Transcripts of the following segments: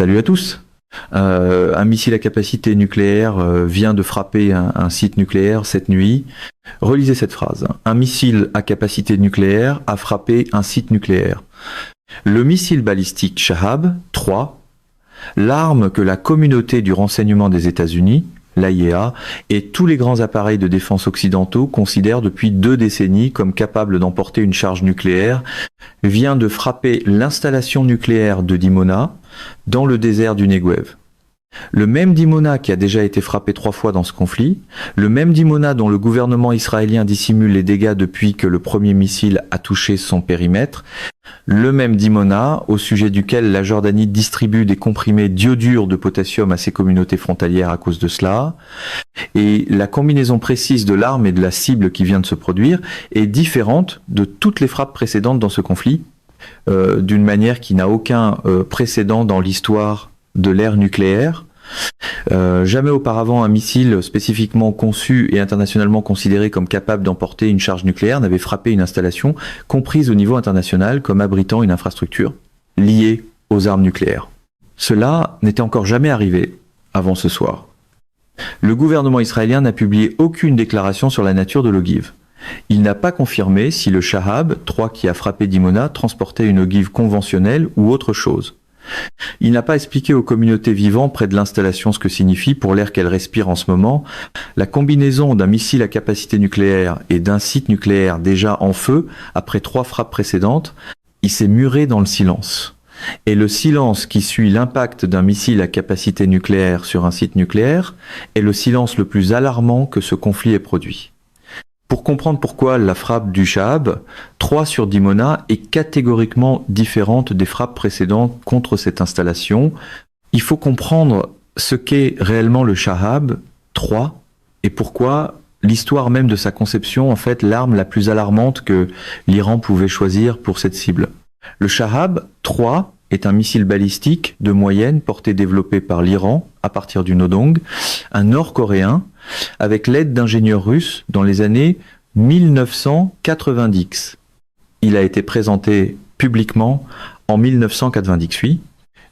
Salut à tous. Un missile à capacité nucléaire vient de frapper un site nucléaire cette nuit. Relisez cette phrase. Un missile à capacité nucléaire a frappé un site nucléaire. Le missile balistique Shahab 3, l'arme que la communauté du renseignement des États-Unis, l'AIEA, et tous les grands appareils de défense occidentaux considèrent depuis 2 décennies comme capable d'emporter une charge nucléaire, vient de frapper l'installation nucléaire de Dimona dans le désert du Negev. Le même Dimona qui a déjà été frappé 3 fois dans ce conflit, le même Dimona dont le gouvernement israélien dissimule les dégâts depuis que le premier missile a touché son périmètre, le même Dimona au sujet duquel la Jordanie distribue des comprimés d'iodure de potassium à ses communautés frontalières à cause de cela, et la combinaison précise de l'arme et de la cible qui vient de se produire est différente de toutes les frappes précédentes dans ce conflit, d'une manière qui n'a aucun précédent dans l'histoire de l'ère nucléaire. Jamais auparavant un missile spécifiquement conçu et internationalement considéré comme capable d'emporter une charge nucléaire n'avait frappé une installation comprise au niveau international comme abritant une infrastructure liée aux armes nucléaires. Cela n'était encore jamais arrivé avant ce soir. Le gouvernement israélien n'a publié aucune déclaration sur la nature de l'ogive. Il n'a pas confirmé si le Shahab 3 qui a frappé Dimona transportait une ogive conventionnelle ou autre chose. Il n'a pas expliqué aux communautés vivant près de l'installation ce que signifie, pour l'air qu'elles respirent en ce moment, la combinaison d'un missile à capacité nucléaire et d'un site nucléaire déjà en feu après 3 frappes précédentes. Il s'est muré dans le silence. Et le silence qui suit l'impact d'un missile à capacité nucléaire sur un site nucléaire est le silence le plus alarmant que ce conflit ait produit. Pour comprendre pourquoi la frappe du Shahab 3 sur Dimona est catégoriquement différente des frappes précédentes contre cette installation, il faut comprendre ce qu'est réellement le Shahab 3 et pourquoi l'histoire même de sa conception, en fait, l'arme la plus alarmante que l'Iran pouvait choisir pour cette cible. Le Shahab 3 est un missile balistique de moyenne porté développé par l'Iran à partir du Nodong, un nord-coréen, avec l'aide d'ingénieurs russes dans les années 1990. Il a été présenté publiquement en 1998.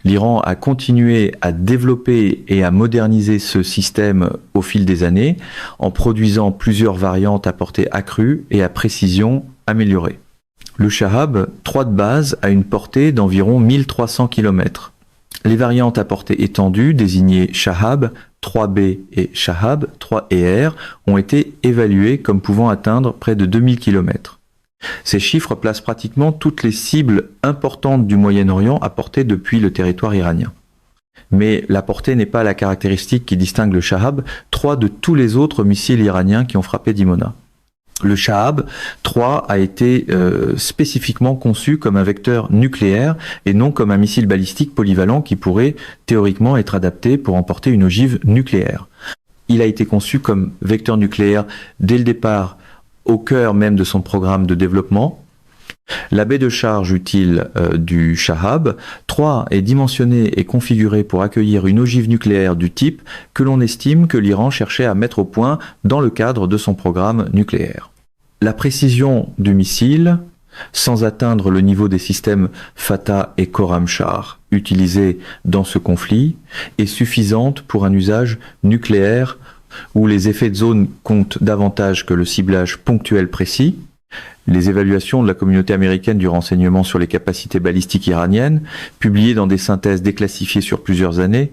L'Iran a continué à développer et à moderniser ce système au fil des années en produisant plusieurs variantes à portée accrue et à précision améliorée. Le Shahab 3 de base a une portée d'environ 1300 km. Les variantes à portée étendue, désignées Shahab 3B et Shahab 3ER, ont été évaluées comme pouvant atteindre près de 2000 km. Ces chiffres placent pratiquement toutes les cibles importantes du Moyen-Orient à portée depuis le territoire iranien. Mais la portée n'est pas la caractéristique qui distingue le Shahab 3 de tous les autres missiles iraniens qui ont frappé Dimona. Le Shahab 3 a été spécifiquement conçu comme un vecteur nucléaire et non comme un missile balistique polyvalent qui pourrait théoriquement être adapté pour emporter une ogive nucléaire. Il a été conçu comme vecteur nucléaire dès le départ, au cœur même de son programme de développement. La baie de charge utile du Shahab 3 est dimensionnée et configurée pour accueillir une ogive nucléaire du type que l'on estime que l'Iran cherchait à mettre au point dans le cadre de son programme nucléaire. La précision du missile, sans atteindre le niveau des systèmes Fatah et Khorramshahr utilisés dans ce conflit, est suffisante pour un usage nucléaire où les effets de zone comptent davantage que le ciblage ponctuel précis. Les évaluations de la communauté américaine du renseignement sur les capacités balistiques iraniennes, publiées dans des synthèses déclassifiées sur plusieurs années,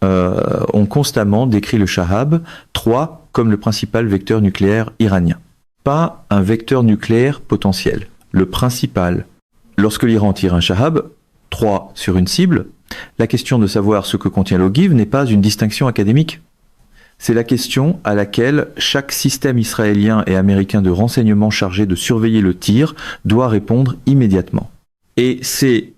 ont constamment décrit le Shahab 3 comme le principal vecteur nucléaire iranien. Pas un vecteur nucléaire potentiel, le principal. Lorsque l'Iran tire un Shahab 3 sur une cible, la question de savoir ce que contient l'ogive n'est pas une distinction académique. C'est la question à laquelle chaque système israélien et américain de renseignement chargé de surveiller le tir doit répondre immédiatement. Et c'est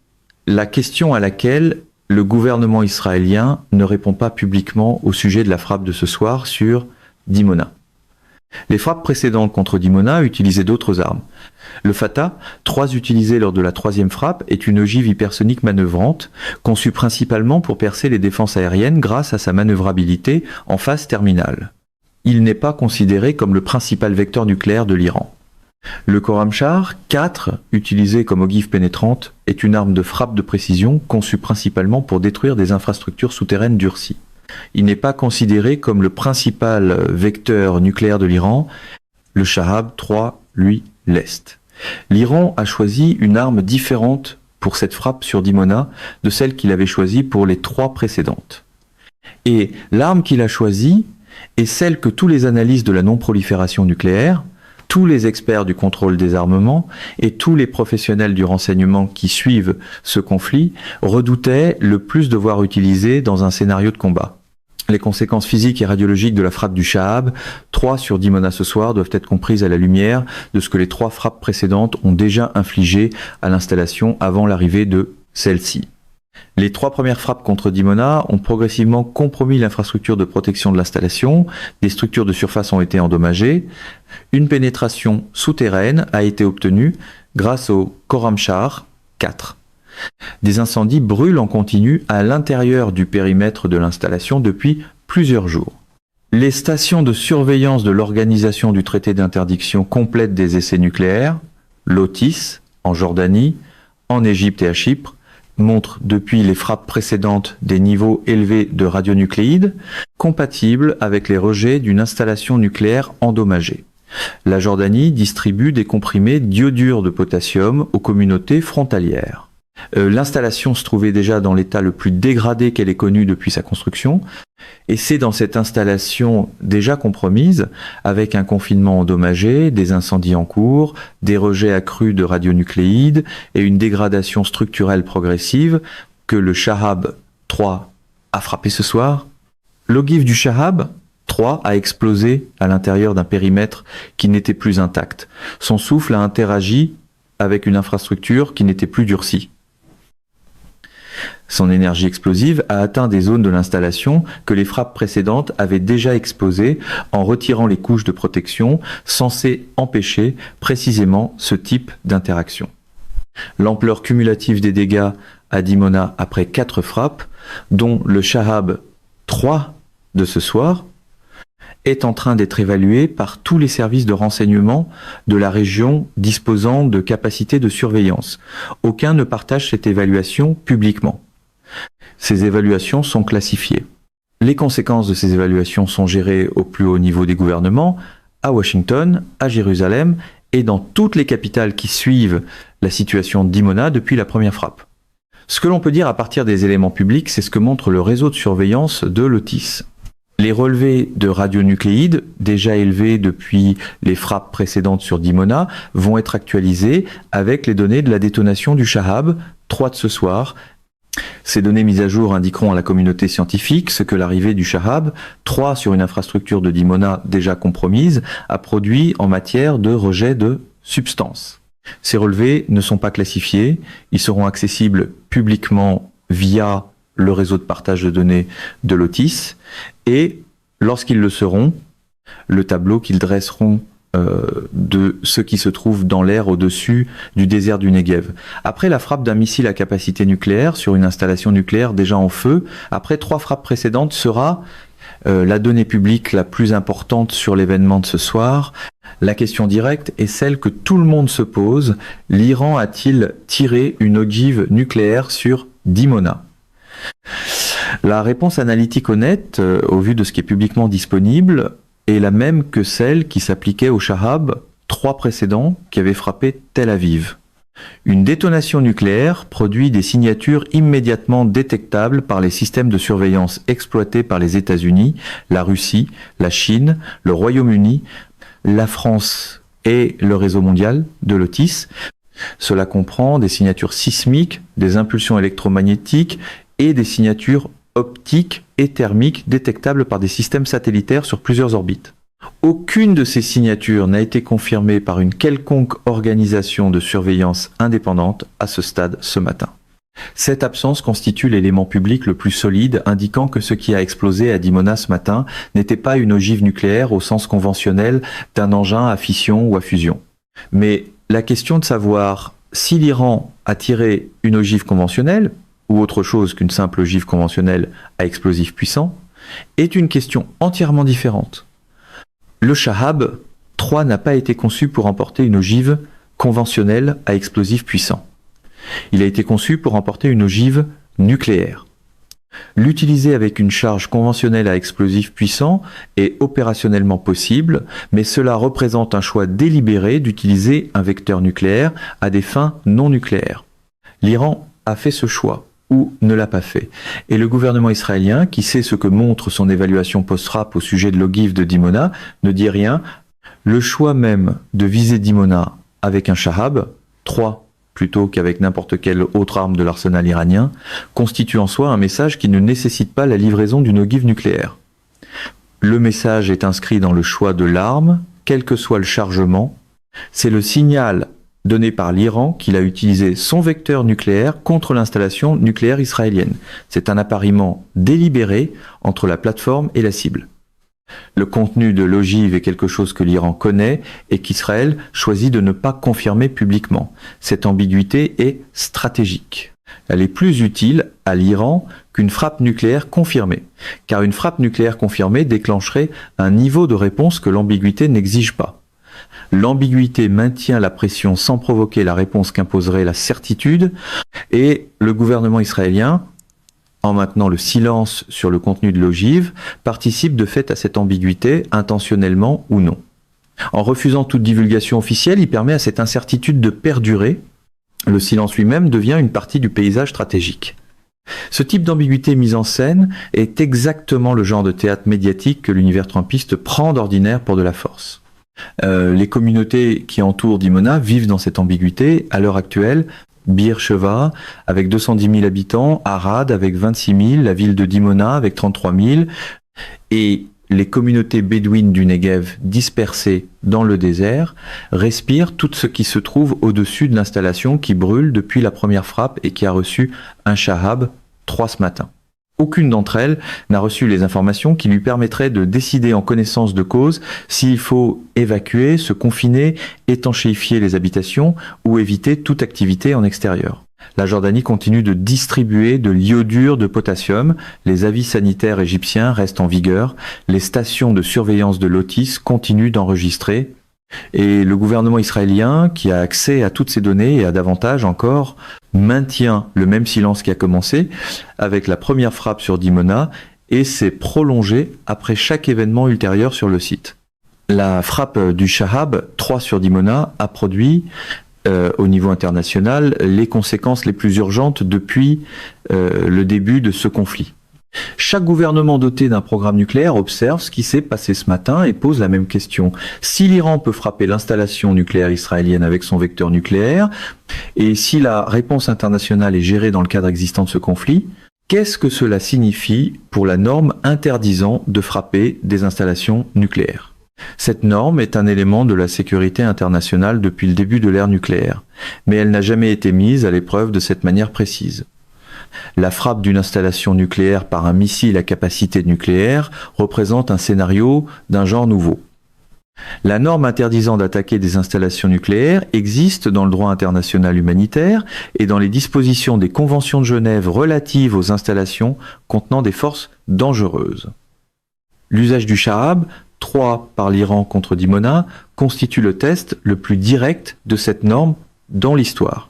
la question à laquelle le gouvernement israélien ne répond pas publiquement au sujet de la frappe de ce soir sur Dimona. Les frappes précédentes contre Dimona utilisaient d'autres armes. Le Fatah, 3 utilisé lors de la 3e frappe, est une ogive hypersonique manœuvrante, conçue principalement pour percer les défenses aériennes grâce à sa manœuvrabilité en phase terminale. Il n'est pas considéré comme le principal vecteur nucléaire de l'Iran. Le Khorramshahr 4, utilisé comme ogive pénétrante, est une arme de frappe de précision conçue principalement pour détruire des infrastructures souterraines durcies. Il n'est pas considéré comme le principal vecteur nucléaire de l'Iran. Le Shahab 3, lui, l'est. L'Iran a choisi une arme différente pour cette frappe sur Dimona de celle qu'il avait choisie pour les 3 précédentes. Et l'arme qu'il a choisie est celle que tous les analystes de la non-prolifération nucléaire, tous les experts du contrôle des armements et tous les professionnels du renseignement qui suivent ce conflit redoutaient le plus de voir utilisée dans un scénario de combat. Les conséquences physiques et radiologiques de la frappe du Shahab 3 sur Dimona ce soir doivent être comprises à la lumière de ce que les 3 frappes précédentes ont déjà infligé à l'installation avant l'arrivée de celle-ci. Les 3 premières frappes contre Dimona ont progressivement compromis l'infrastructure de protection de l'installation, des structures de surface ont été endommagées, une pénétration souterraine a été obtenue grâce au Khorramshahr 4. Des incendies brûlent en continu à l'intérieur du périmètre de l'installation depuis plusieurs jours. Les stations de surveillance de l'Organisation du traité d'interdiction complète des essais nucléaires, l'OTIS, en Jordanie, en Égypte et à Chypre, montrent depuis les frappes précédentes des niveaux élevés de radionucléides, compatibles avec les rejets d'une installation nucléaire endommagée. La Jordanie distribue des comprimés d'iodure de potassium aux communautés frontalières. L'installation se trouvait déjà dans l'état le plus dégradé qu'elle ait connu depuis sa construction, et c'est dans cette installation déjà compromise, avec un confinement endommagé, des incendies en cours, des rejets accrus de radionucléides et une dégradation structurelle progressive, que le Shahab 3 a frappé ce soir. L'ogive du Shahab 3 a explosé à l'intérieur d'un périmètre qui n'était plus intact. Son souffle a interagi avec une infrastructure qui n'était plus durcie. Son énergie explosive a atteint des zones de l'installation que les frappes précédentes avaient déjà exposées en retirant les couches de protection censées empêcher précisément ce type d'interaction. L'ampleur cumulative des dégâts à Dimona après 4 frappes, dont le Shahab 3 de ce soir, est en train d'être évaluée par tous les services de renseignement de la région disposant de capacités de surveillance. Aucun ne partage cette évaluation publiquement. Ces évaluations sont classifiées. Les conséquences de ces évaluations sont gérées au plus haut niveau des gouvernements, à Washington, à Jérusalem et dans toutes les capitales qui suivent la situation de Dimona depuis la première frappe. Ce que l'on peut dire à partir des éléments publics, c'est ce que montre le réseau de surveillance de l'OTIS. Les relevés de radionucléides, déjà élevés depuis les frappes précédentes sur Dimona, vont être actualisés avec les données de la détonation du Shahab 3 de ce soir. Ces données mises à jour indiqueront à la communauté scientifique ce que l'arrivée du Shahab 3 sur une infrastructure de Dimona déjà compromise a produit en matière de rejet de substances. Ces relevés ne sont pas classifiés, ils seront accessibles publiquement via le réseau de partage de données de l'OTIS, et lorsqu'ils le seront, le tableau qu'ils dresseront de ce qui se trouve dans l'air au-dessus du désert du Negev. Après la frappe d'un missile à capacité nucléaire sur une installation nucléaire déjà en feu, après 3 frappes précédentes sera la donnée publique la plus importante sur l'événement de ce soir. La question directe est celle que tout le monde se pose. L'Iran a-t-il tiré une ogive nucléaire sur Dimona ? La réponse analytique honnête, au vu de ce qui est publiquement disponible, est la même que celle qui s'appliquait au Shahab 3 précédents qui avaient frappé Tel Aviv. Une détonation nucléaire produit des signatures immédiatement détectables par les systèmes de surveillance exploités par les États-Unis, la Russie, la Chine, le Royaume-Uni, la France et le réseau mondial de l'OTIS. Cela comprend des signatures sismiques, des impulsions électromagnétiques et des signatures optiques et thermiques détectables par des systèmes satellitaires sur plusieurs orbites. Aucune de ces signatures n'a été confirmée par une quelconque organisation de surveillance indépendante à ce stade ce matin. Cette absence constitue l'élément public le plus solide, indiquant que ce qui a explosé à Dimona ce matin n'était pas une ogive nucléaire au sens conventionnel d'un engin à fission ou à fusion. Mais la question de savoir si l'Iran a tiré une ogive conventionnelle, ou autre chose qu'une simple ogive conventionnelle à explosif puissant, est une question entièrement différente. Le Shahab III n'a pas été conçu pour emporter une ogive conventionnelle à explosifs puissants. Il a été conçu pour emporter une ogive nucléaire. L'utiliser avec une charge conventionnelle à explosifs puissants est opérationnellement possible, mais cela représente un choix délibéré d'utiliser un vecteur nucléaire à des fins non nucléaires. L'Iran a fait ce choix, ou ne l'a pas fait. Et le gouvernement israélien, qui sait ce que montre son évaluation post-frappe au sujet de l'ogive de Dimona, ne dit rien. Le choix même de viser Dimona avec un Shahab, 3 plutôt qu'avec n'importe quelle autre arme de l'arsenal iranien, constitue en soi un message qui ne nécessite pas la livraison d'une ogive nucléaire. Le message est inscrit dans le choix de l'arme, quel que soit le chargement. C'est le signal donné par l'Iran qu'il a utilisé son vecteur nucléaire contre l'installation nucléaire israélienne. C'est un appariement délibéré entre la plateforme et la cible. Le contenu de l'ogive est quelque chose que l'Iran connaît et qu'Israël choisit de ne pas confirmer publiquement. Cette ambiguïté est stratégique. Elle est plus utile à l'Iran qu'une frappe nucléaire confirmée, car une frappe nucléaire confirmée déclencherait un niveau de réponse que l'ambiguïté n'exige pas. L'ambiguïté maintient la pression sans provoquer la réponse qu'imposerait la certitude, et le gouvernement israélien, en maintenant le silence sur le contenu de l'ogive, participe de fait à cette ambiguïté, intentionnellement ou non. En refusant toute divulgation officielle, il permet à cette incertitude de perdurer. Le silence lui-même devient une partie du paysage stratégique. Ce type d'ambiguïté mise en scène est exactement le genre de théâtre médiatique que l'univers trumpiste prend d'ordinaire pour de la force. Les communautés qui entourent Dimona vivent dans cette ambiguïté. À l'heure actuelle, Bir Sheva avec 210 000 habitants, Arad avec 26 000, la ville de Dimona avec 33 000, et les communautés bédouines du Negev dispersées dans le désert respirent tout ce qui se trouve au-dessus de l'installation qui brûle depuis la première frappe et qui a reçu un Shahab 3 ce matin. Aucune d'entre elles n'a reçu les informations qui lui permettraient de décider en connaissance de cause s'il faut évacuer, se confiner, étanchéifier les habitations ou éviter toute activité en extérieur. La Jordanie continue de distribuer de l'iodure de potassium, les avis sanitaires égyptiens restent en vigueur, les stations de surveillance de l'OTIS continuent d'enregistrer, et le gouvernement israélien, qui a accès à toutes ces données et à davantage encore, maintient le même silence qui a commencé avec la première frappe sur Dimona et s'est prolongé après chaque événement ultérieur sur le site. La frappe du Shahab 3 sur Dimona a produit au niveau international les conséquences les plus urgentes depuis le début de ce conflit. Chaque gouvernement doté d'un programme nucléaire observe ce qui s'est passé ce matin et pose la même question. Si l'Iran peut frapper l'installation nucléaire israélienne avec son vecteur nucléaire, et si la réponse internationale est gérée dans le cadre existant de ce conflit, qu'est-ce que cela signifie pour la norme interdisant de frapper des installations nucléaires ? Cette norme est un élément de la sécurité internationale depuis le début de l'ère nucléaire, mais elle n'a jamais été mise à l'épreuve de cette manière précise. La frappe d'une installation nucléaire par un missile à capacité nucléaire représente un scénario d'un genre nouveau. La norme interdisant d'attaquer des installations nucléaires existe dans le droit international humanitaire et dans les dispositions des conventions de Genève relatives aux installations contenant des forces dangereuses. L'usage du Shahab, 3 par l'Iran contre Dimona, constitue le test le plus direct de cette norme dans l'histoire.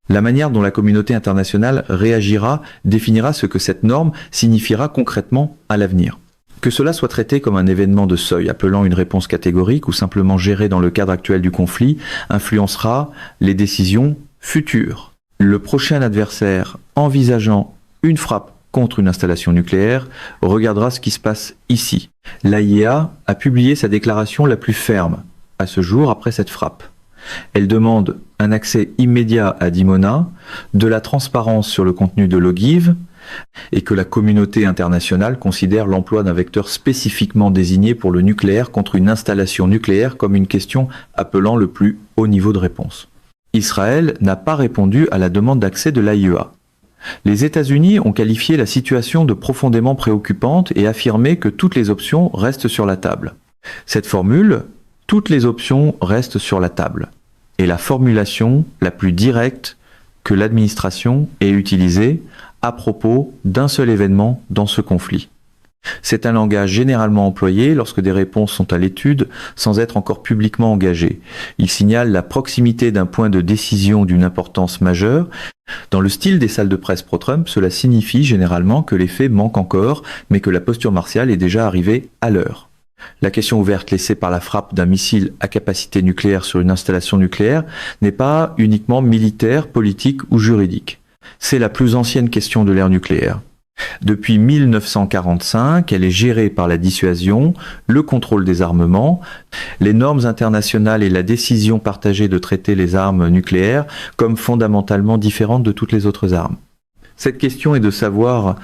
La manière dont la communauté internationale réagira définira ce que cette norme signifiera concrètement à l'avenir. Que cela soit traité comme un événement de seuil, appelant une réponse catégorique ou simplement géré dans le cadre actuel du conflit, influencera les décisions futures. Le prochain adversaire envisageant une frappe contre une installation nucléaire regardera ce qui se passe ici. L'AIEA a publié sa déclaration la plus ferme à ce jour après cette frappe. Elle demande un accès immédiat à Dimona, de la transparence sur le contenu de l'ogive et que la communauté internationale considère l'emploi d'un vecteur spécifiquement désigné pour le nucléaire contre une installation nucléaire comme une question appelant le plus haut niveau de réponse. Israël n'a pas répondu à la demande d'accès de l'AIEA. Les États-Unis ont qualifié la situation de profondément préoccupante et affirmé que toutes les options restent sur la table. Cette formule, toutes les options restent sur la table, est la formulation la plus directe que l'administration ait utilisée à propos d'un seul événement dans ce conflit. C'est un langage généralement employé lorsque des réponses sont à l'étude sans être encore publiquement engagées. Il signale la proximité d'un point de décision d'une importance majeure. Dans le style des salles de presse pro-Trump, cela signifie généralement que les faits manquent encore, mais que la posture martiale est déjà arrivée à l'heure. La question ouverte laissée par la frappe d'un missile à capacité nucléaire sur une installation nucléaire n'est pas uniquement militaire, politique ou juridique. C'est la plus ancienne question de l'ère nucléaire. Depuis 1945, elle est gérée par la dissuasion, le contrôle des armements, les normes internationales et la décision partagée de traiter les armes nucléaires comme fondamentalement différentes de toutes les autres armes. Cette question est de savoir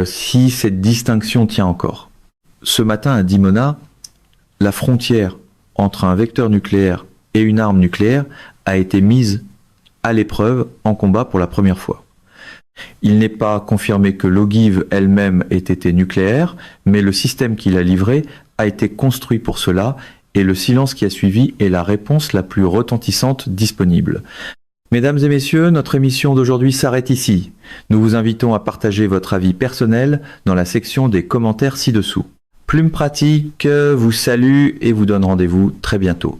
si cette distinction tient encore. Ce matin à Dimona, la frontière entre un vecteur nucléaire et une arme nucléaire a été mise à l'épreuve en combat pour la première fois. Il n'est pas confirmé que l'ogive elle-même ait été nucléaire, mais le système qui l'a livré a été construit pour cela, et le silence qui a suivi est la réponse la plus retentissante disponible. Mesdames et messieurs, notre émission d'aujourd'hui s'arrête ici. Nous vous invitons à partager votre avis personnel dans la section des commentaires ci-dessous. Plume Pratique vous salue et vous donne rendez-vous très bientôt.